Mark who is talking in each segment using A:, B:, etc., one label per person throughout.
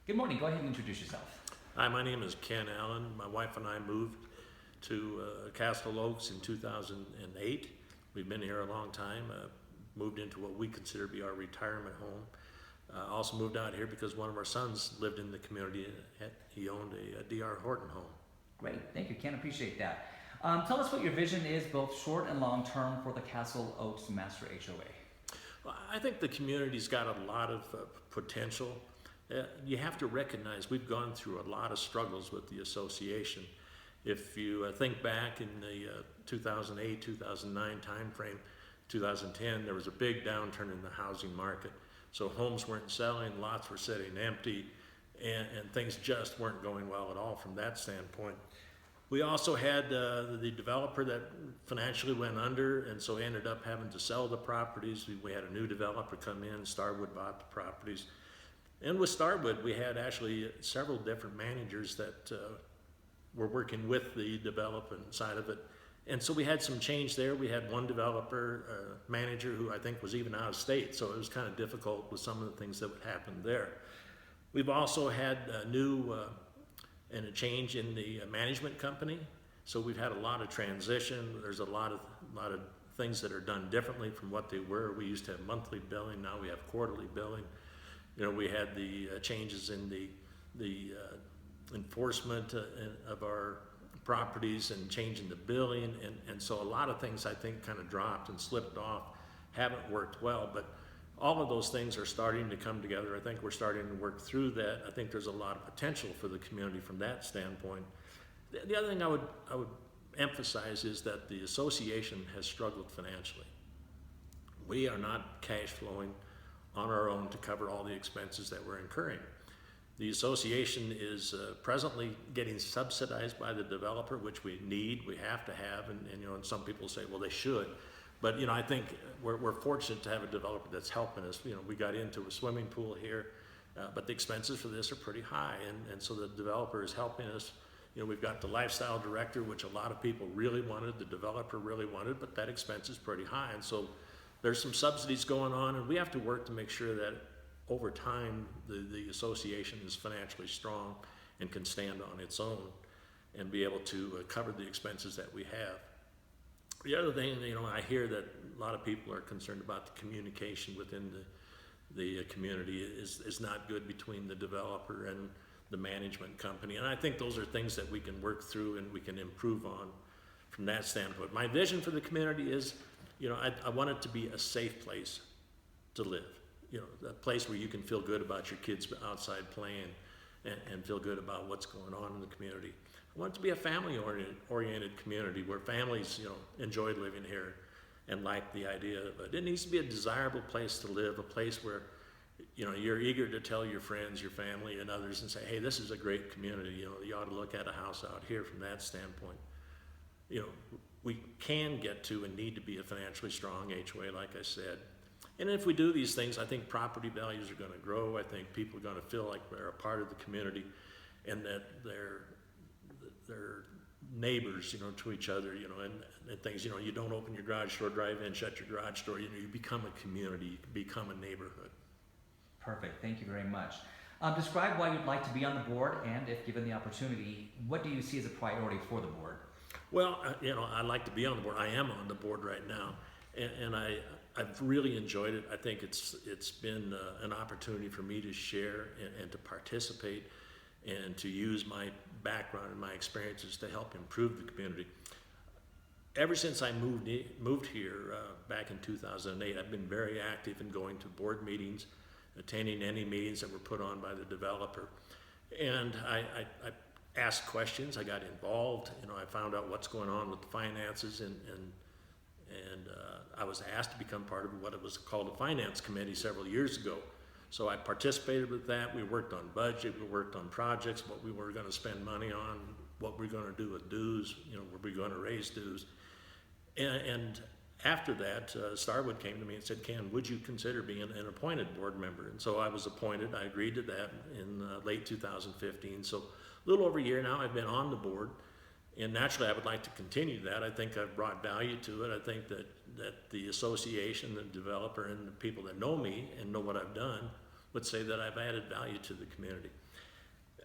A: Good morning. Go ahead and introduce yourself.
B: Hi, my name is Ken Allen. My wife and I moved to Castle Oaks in 2008. We've been here a long time. Moved into what we consider to be our retirement home. Also moved out here because one of our sons lived in the community. He owned a D.R. Horton home.
A: Great. Thank you, Ken. Appreciate that. Tell us what your vision is, both short and long term, for the Castle Oaks Master HOA.
B: Well, I think the community's got a lot of potential. You have to recognize we've gone through a lot of struggles with the association. If you think back in the 2008, 2009 timeframe, 2010, there was a big downturn in the housing market. So homes weren't selling, lots were sitting empty, and things just weren't going well at all from that standpoint. We also had the developer that financially went under, and so ended up having to sell the properties. We had a new developer come in. Starwood bought the properties. And with Starwood, we had actually several different managers that were working with the development side of it. And so we had some change there. We had one developer, manager who I think was even out of state, so it was kind of difficult with some of the things that would happen there. We've also had a new and a change in the management company. So we've had a lot of transition. There's a lot of things that are done differently from what they were. We used to have monthly billing, now we have quarterly billing. You know, we had the changes in the enforcement of our properties and changing the billing, and so a lot of things I think kind of dropped and slipped off, haven't worked well, but all of those things are starting to come together. I think we're starting to work through that. I think there's a lot of potential for the community from that standpoint. The other thing I would emphasize is that the association has struggled financially. We are not cash flowing on our own to cover all the expenses that we're incurring. The association is presently getting subsidized by the developer, which we need, we have to have, and you know, and some people say, well, they should. But you know, I think we're fortunate to have a developer that's helping us. You know, we got into a swimming pool here, but the expenses for this are pretty high, and so the developer is helping us. You know, we've got the lifestyle director, which a lot of people really wanted, the developer really wanted, but that expense is pretty high, and so there's some subsidies going on, and we have to work to make sure that over time the association is financially strong and can stand on its own and be able to cover the expenses that we have. The other thing, you know, I hear that a lot of people are concerned about the communication within the community is not good between the developer and the management company, and I think those are things that we can work through and we can improve on from that standpoint. My vision for the community is, you know, I want it to be a safe place to live. You know, a place where you can feel good about your kids outside playing and feel good about what's going on in the community. I want it to be a family-oriented community where families, you know, enjoy living here and like the idea of it. It needs to be a desirable place to live, a place where, you know, you're eager to tell your friends, your family, and others and say, hey, this is a great community. You know, you ought to look at a house out here from that standpoint. You know, we can get to and need to be a financially strong HOA, like I said. And if we do these things, I think property values are going to grow. I think people are going to feel like they're a part of the community and that they're neighbors, you know, to each other, you know, and things, you know, you don't open your garage door, drive in, shut your garage door, you know, you become a community, you become a neighborhood.
A: Perfect. Thank you very much. Describe why you'd like to be on the board, and if given the opportunity, what do you see as a priority for the board?
B: Well, you know, I'd like to be on the board. I am on the board right now, and I've really enjoyed it. I think it's been an opportunity for me to share and to participate and to use my background and my experiences to help improve the community. Ever since I moved here back in 2008, I've been very active in going to board meetings, attending any meetings that were put on by the developer, and I asked questions. I got involved. You know, I found out what's going on with the finances, and I was asked to become part of what it was called a finance committee several years ago. So I participated with that. We worked on budget, we worked on projects, what we were going to spend money on, what we're going to do with dues, you know, were we going to raise dues. And after that, Starwood came to me and said, Ken, would you consider being an appointed board member? And so I was appointed. I agreed to that in late 2015. So a little over a year now I've been on the board. And naturally, I would like to continue that. I think I've brought value to it. I think that the association, the developer, and the people that know me and know what I've done would say that I've added value to the community.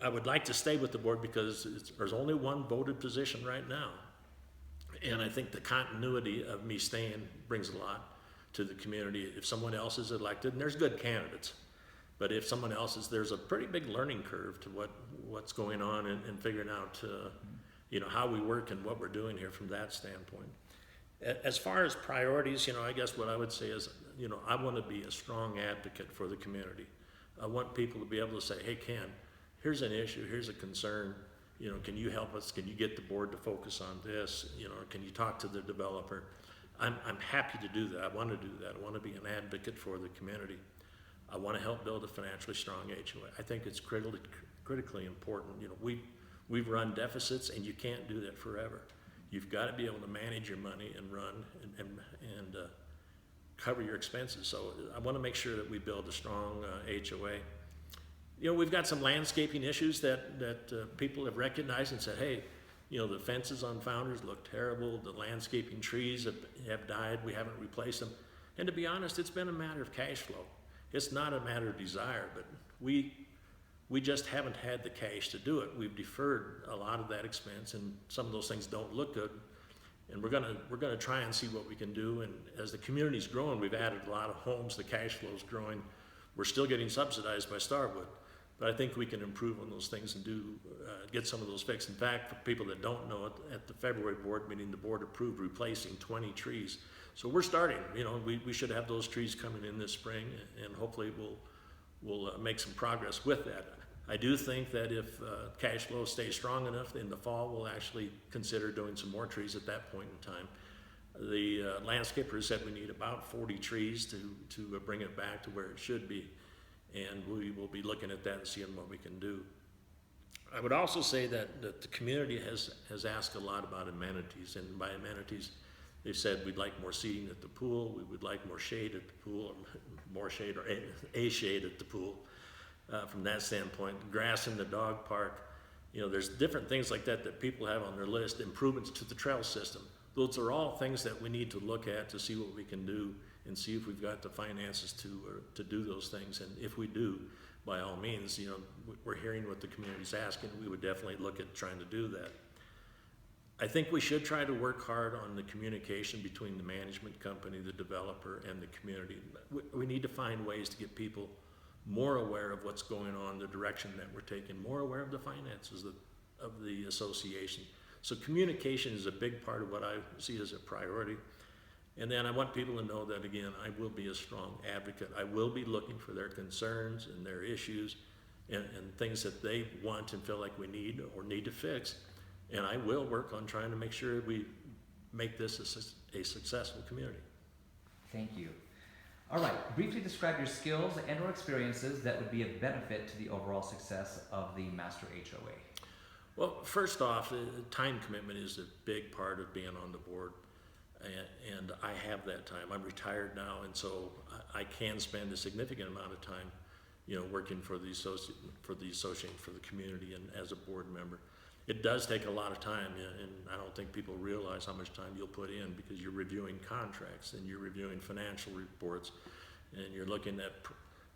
B: I would like to stay with the board because there's only one voted position right now. And I think the continuity of me staying brings a lot to the community. If someone else is elected, and there's good candidates, but if someone else is, there's a pretty big learning curve to what's going on and figuring out, how we work and what we're doing here from that standpoint. As far as priorities, I guess what I would say is, I want to be a strong advocate for the community. I want people to be able to say, hey, Ken, here's an issue, here's a concern, can you help us? Can you get the board to focus on this? Can you talk to the developer? I'm happy to do that. I want to do that. I want to be an advocate for the community. I want to help build a financially strong HOA. I think it's critically important. We've run deficits, and you can't do that forever. You've got to be able to manage your money and run and cover your expenses. So I want to make sure that we build a strong HOA. We've got some landscaping issues that people have recognized and said, hey, the fences on Founders look terrible. The landscaping trees have died. We haven't replaced them. And to be honest, it's been a matter of cash flow. It's not a matter of desire, but we just haven't had the cash to do it. We've deferred a lot of that expense, and some of those things don't look good. And we're gonna try and see what we can do. And as the community's growing, we've added a lot of homes. The cash flow's growing. We're still getting subsidized by Starwood, but I think we can improve on those things and get some of those fixed. In fact, for people that don't know it, at the February board meeting, the board approved replacing 20 trees. So we're starting. We should have those trees coming in this spring, and hopefully we'll make some progress with that. I do think that if cash flow stays strong enough in the fall, we'll actually consider doing some more trees at that point in time. The landscaper said we need about 40 trees to bring it back to where it should be, and we will be looking at that and seeing what we can do. I would also say that the community has asked a lot about amenities, and by amenities, they've said we'd like more seating at the pool, we would like more shade at the pool, or more shade, or a shade at the pool. From that standpoint, grass in the dog park, there's different things like that people have on their list. Improvements to the trail system. Those are all things that we need to look at to see what we can do and see if we've got the finances to do those things. And if we do, by all means, we're hearing what the community's asking. We would definitely look at trying to do that. I think we should try to work hard on the communication between the management company, the developer, and the community. We need to find ways to get people more aware of what's going on, the direction that we're taking, more aware of the finances of the association. So communication is a big part of what I see as a priority. And then I want people to know that, again, I will be a strong advocate. I will be looking for their concerns and their issues and things that they want and feel like we need or need to fix. And I will work on trying to make sure we make this a successful community.
A: Thank you. All right, briefly describe your skills and or experiences that would be of benefit to the overall success of the Master HOA.
B: Well, first off, time commitment is a big part of being on the board, and I have that time. I'm retired now, and so I can spend a significant amount of time, working for the association, for the community, and as a board member. It does take a lot of time, and I don't think people realize how much time you'll put in because you're reviewing contracts and you're reviewing financial reports and you're looking at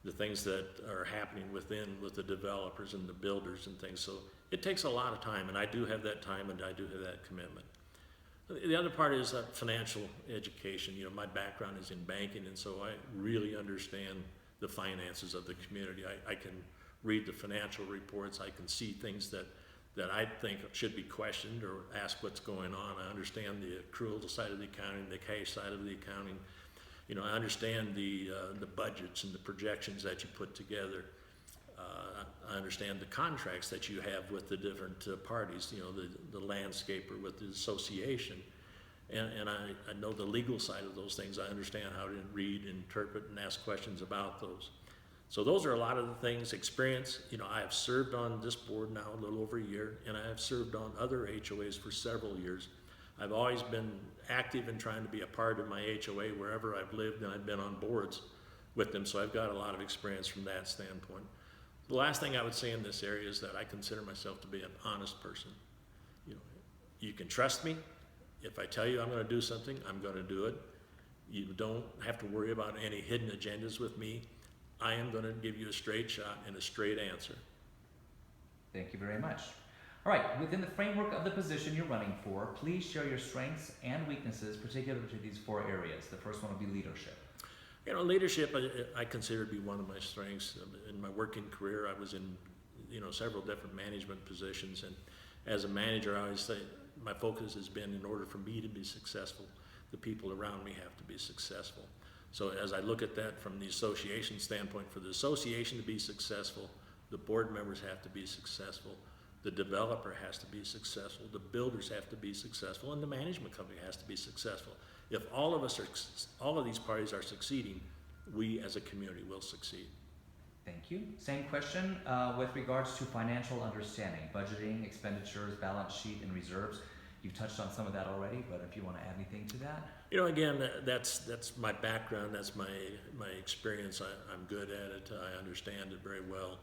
B: the things that are happening with the developers and the builders and things. So it takes a lot of time, and I do have that time and I do have that commitment. The other part is financial education. My background is in banking, and so I really understand the finances of the community. I can read the financial reports. I can see things that I think should be questioned or ask what's going on. I understand the accrual side of the accounting, the cash side of the accounting. I understand the budgets and the projections that you put together. I understand the contracts that you have with the different parties, the landscaper with the association. And I know the legal side of those things. I understand how to read, interpret, and ask questions about those. So those are a lot of the things. Experience, I have served on this board now a little over a year, and I have served on other HOAs for several years. I've always been active in trying to be a part of my HOA wherever I've lived, and I've been on boards with them, so I've got a lot of experience from that standpoint. The last thing I would say in this area is that I consider myself to be an honest person. You can trust me. If I tell you I'm going to do something, I'm going to do it. You don't have to worry about any hidden agendas with me. I am going to give you a straight shot and a straight answer.
A: Thank you very much. All right, within the framework of the position you're running for, please share your strengths and weaknesses, particular to these 4 areas. The first one will be leadership.
B: You know, leadership I consider to be one of my strengths. In my working career, I was in, several different management positions, and as a manager, I always say my focus has been, in order for me to be successful, the people around me have to be successful. So as I look at that from the association standpoint, for the association to be successful, the board members have to be successful, the developer has to be successful, the builders have to be successful, and the management company has to be successful. If all of these parties are succeeding, we as a community will succeed.
A: Thank you. Same question with regards to financial understanding, budgeting, expenditures, balance sheet, and reserves. You've touched on some of that already, but if you want to add anything to that.
B: Again, that's my background, that's my experience. I'm good at it, I understand it very well,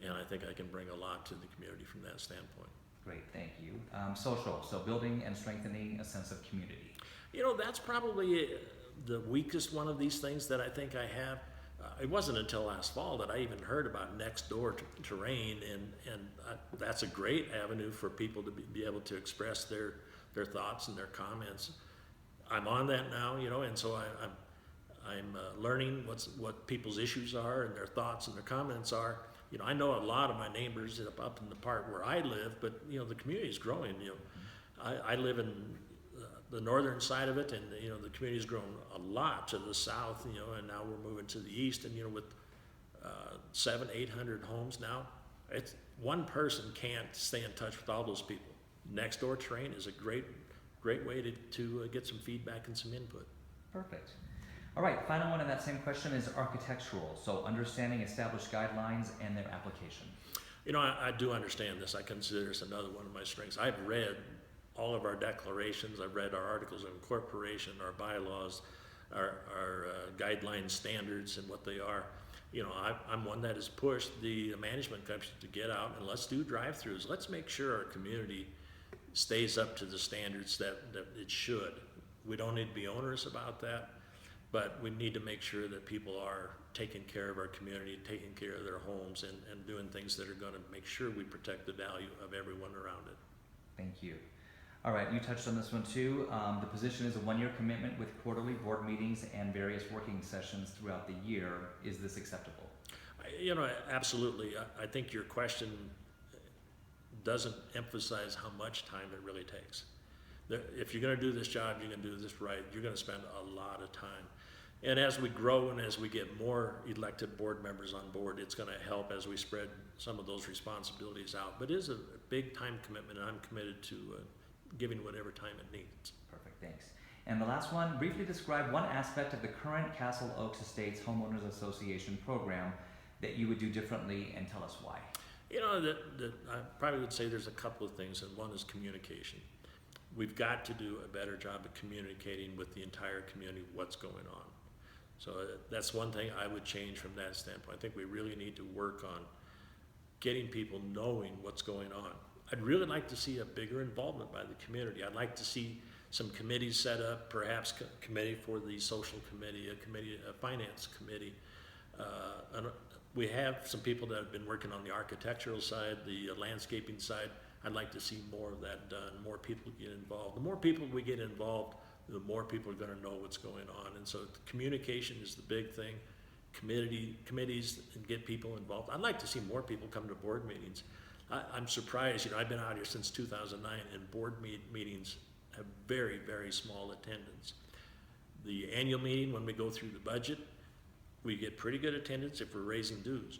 B: and I think I can bring a lot to the community from that standpoint.
A: Great, thank you. Social, so building and strengthening a sense of community.
B: That's probably the weakest one of these things that I think I have. It wasn't until last fall that I even heard about next door terrain, and that's a great avenue for people to be able to express their thoughts and their comments. I'm on that now, and so I'm learning what people's issues are and their thoughts and their comments are. I know a lot of my neighbors up in the part where I live, but the community is growing. I live in the northern side of it, and the community's grown a lot to the south, and now we're moving to the east, and with 700-800 homes now, it's one person can't stay in touch with all those people. Next door terrain is a great way to get some feedback and some input.
A: Perfect. All right, final one in that same question is architectural, so understanding established guidelines and their application.
B: I do understand this. I consider this another one of my strengths. I've read all of our declarations, I've read our articles of incorporation, our bylaws, our guideline standards and what they are. I'm one that has pushed the management company to get out and let's do drive-throughs. Let's make sure our community stays up to the standards that it should. We don't need to be onerous about that, but we need to make sure that people are taking care of our community, taking care of their homes, and doing things that are going to make sure we protect the value of everyone around it.
A: Thank you. All right, you touched on this one too. The position is a 1-year commitment with quarterly board meetings and various working sessions throughout the year. Is this acceptable?
B: Absolutely. I think your question doesn't emphasize how much time it really takes. If you're going to do this job, you're going to do this right, you're going to spend a lot of time. And as we grow and as we get more elected board members on board, it's going to help as we spread some of those responsibilities out. But it is a big time commitment, and I'm committed to giving whatever time it needs.
A: Perfect, thanks. And the last one, briefly describe one aspect of the current Castle Oaks Estates Homeowners Association program that you would do differently, and tell us why.
B: I probably would say there's a couple of things, and one is communication. We've got to do a better job of communicating with the entire community what's going on. So that's one thing I would change from that standpoint. I think we really need to work on getting people knowing what's going on. I'd really like to see a bigger involvement by the community. I'd like to see some committees set up, perhaps a committee for the social committee, a finance committee. We have some people that have been working on the architectural side, the landscaping side. I'd like to see more of that done, more people get involved. The more people we get involved, the more people are going to know what's going on. And so communication is the big thing. Committees, and get people involved. I'd like to see more people come to board meetings. I'm surprised, I've been out here since 2009, and board meetings have very, very small attendance. The annual meeting, when we go through the budget, we get pretty good attendance if we're raising dues.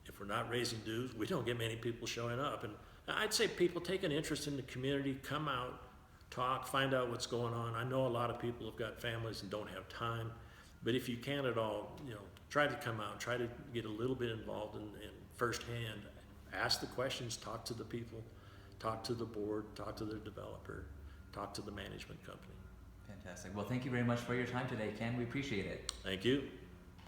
B: If we're not raising dues, we don't get many people showing up. And I'd say people take an interest in the community, come out, talk, find out what's going on. I know a lot of people have got families and don't have time, but if you can at all, try to come out, try to get a little bit involved in firsthand. Ask the questions, talk to the people, talk to the board, talk to the developer, talk to the management company.
A: Fantastic. Well, thank you very much for your time today, Ken. We appreciate it.
B: Thank you.